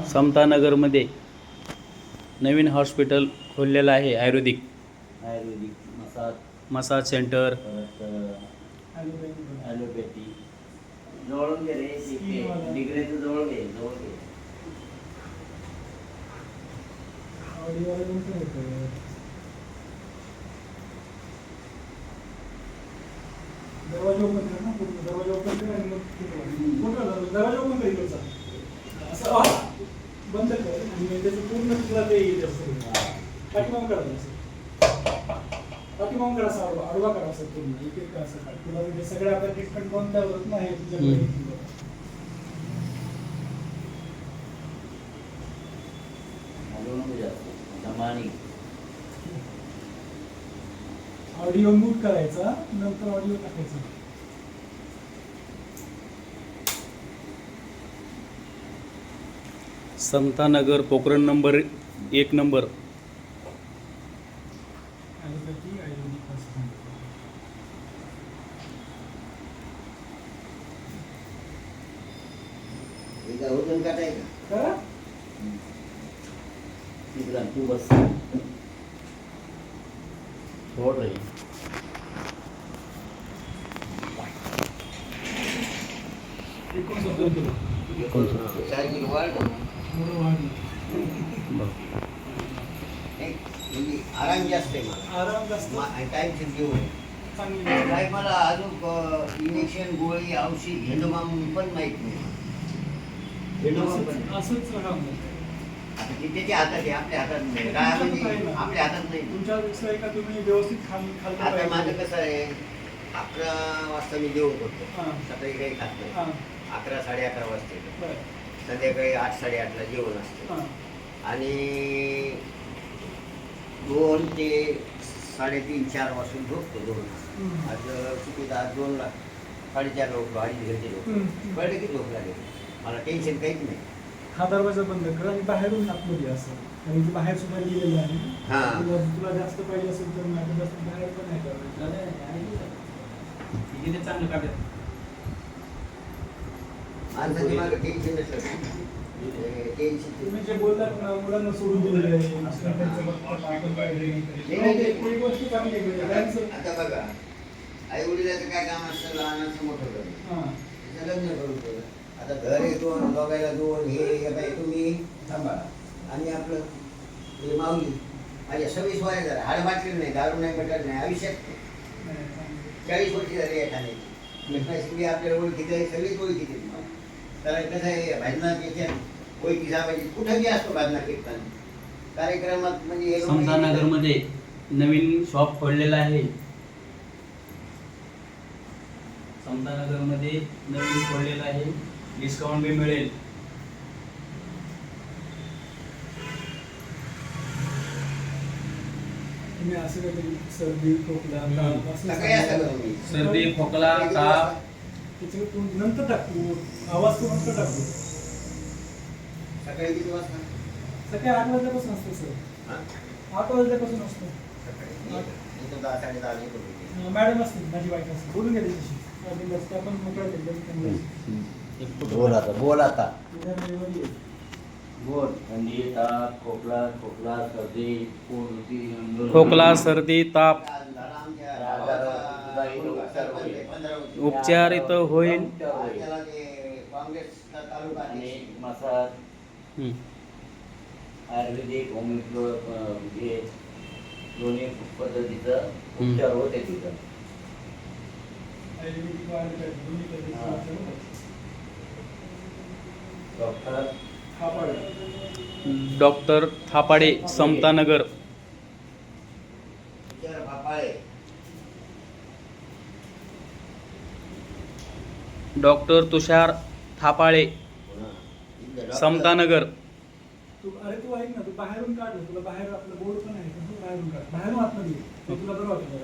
समतानगरमध्ये नवीन hospital खोललेलं आहे. आयुर्वेदिक massage centre, allopathy जवळून घे रे, डिग्रीचं जवळ घे. दरवाजा ओपन कर ना, दरवाजा ओपन कर आणि मग दरवाजा ओपन कर इकडचा असं बंद कर आणि त्याचं पूर्ण तुला ते येईल असं पाठीमागून काढायचं असं पाठीमागून करा, असं आडवा करा असं पूर्ण एक एक असं तुला म्हणजे सगळ्या आपल्या ट्रीटमेंट कोणत्या होत नाही तुझ्याकडे. ऑडिओ म्यूट करायचा, नंतर ऑडिओ टाकायचा. Samtanagar Pokhran number 1 number. तू बस छोड़ रही आराम जास्त आहे, आराम जास्त टाइम घेऊन काय मला अजून इंजेक्शन गोळी औषध झेंडूबाम पण माहित नाही. असंच राहा त्याच्या हातात आहे, आपल्या हातात नाही. काय म्हणजे आपल्या हातात नाही. तुमच्या विषय का तुम्ही व्यवस्थित आता माझं कसं आहे, 11 वाजता मी जेवण करतो, सकाळी काही खात नाही. 11 साडे 11 वाजता संध्याकाळी 8 साडेआठला जेवण असतं आणि 2 ते 3:30 4 वाजून झोपतो. 2 आज चुकीचं आज 2ला 4:30ला उठलो, 2:30 घंटे झोपलो. कळलं की झोप लागेल, मला टेन्शन काहीच नाही. हा दरवाजा बंद कर आणि बाहेरून आतमध्ये असं, आणि ते बाहेर सुद्धा लिहिलेलं आहे. तुला जास्त पाहिजे असेल तर माझं जास्त बाहेर पण नाही करायचं. चांगलं काढत माणसाची मागं टेन्शन नसलं, तुम्ही जे बोलतात ना, मुलांना सोडून दिलेलं आहे. गोष्टी चांगली आहे. आता बघा, आई वडिलाचं काय काम असतं, लहानाचं मोठं करणं, लग्न करून ठेवलं. आता घर येतो, बघायला 2 हे काय तुम्ही थांबा. आणि आपलं हे माऊली माझ्या 26 वर्ष झालं, हाड बाटली नाही, दारू नाही, बटार नाही, आयुष्यात 40 वर्षी झाली एखाद्याची. आपल्याला ओळखीचं आहे, सगळीच ओळखीचे. त्याला कसं आहे, भाजनात याच्या ओळखीचा पाहिजे, कुठंही असतो भाजनात कीर्तन कार्यक्रमात. म्हणजे समतानगरमध्ये नवीन शॉप खोललेला आहे. समतानगरमध्ये नवीन खोललेला आहे, डिस्काउंट बी मिळेल. तुम्ही असं काहीतरी सर्दी खोकला सर्दी खोकला ताप त्याच्यावर नंतर टाकतो, आवाज तो नंतर टाकतो. सकाळी किती वाजता? सकाळी 8 वाजल्यापासून असतं सर. 8 वाजल्यापासून असतं. मॅडम असते, माझी बाईक असते, बोलून घ्या त्याच्याशी. आपण मोकळा बोल आता बोल. थंडी, ताप, खोकला सर्दी ताप उपचार इथं होईल. मसाज आयुर्वेदिक होमिओपॅथी दोन्ही पद्धतीचा उपचार होते तिथं. डॉक्टर थापाडे, समतानगर. डॉक्टर तुषार थापाळे, समतानगर. अरे तू ऐक ना, तू बाहेरून काढ, तुला बाहेर आपलं बोर्ड पण आहे, तू बाहेरून काढ, बाहेरून आतमध्ये तुला बरं वाटतं.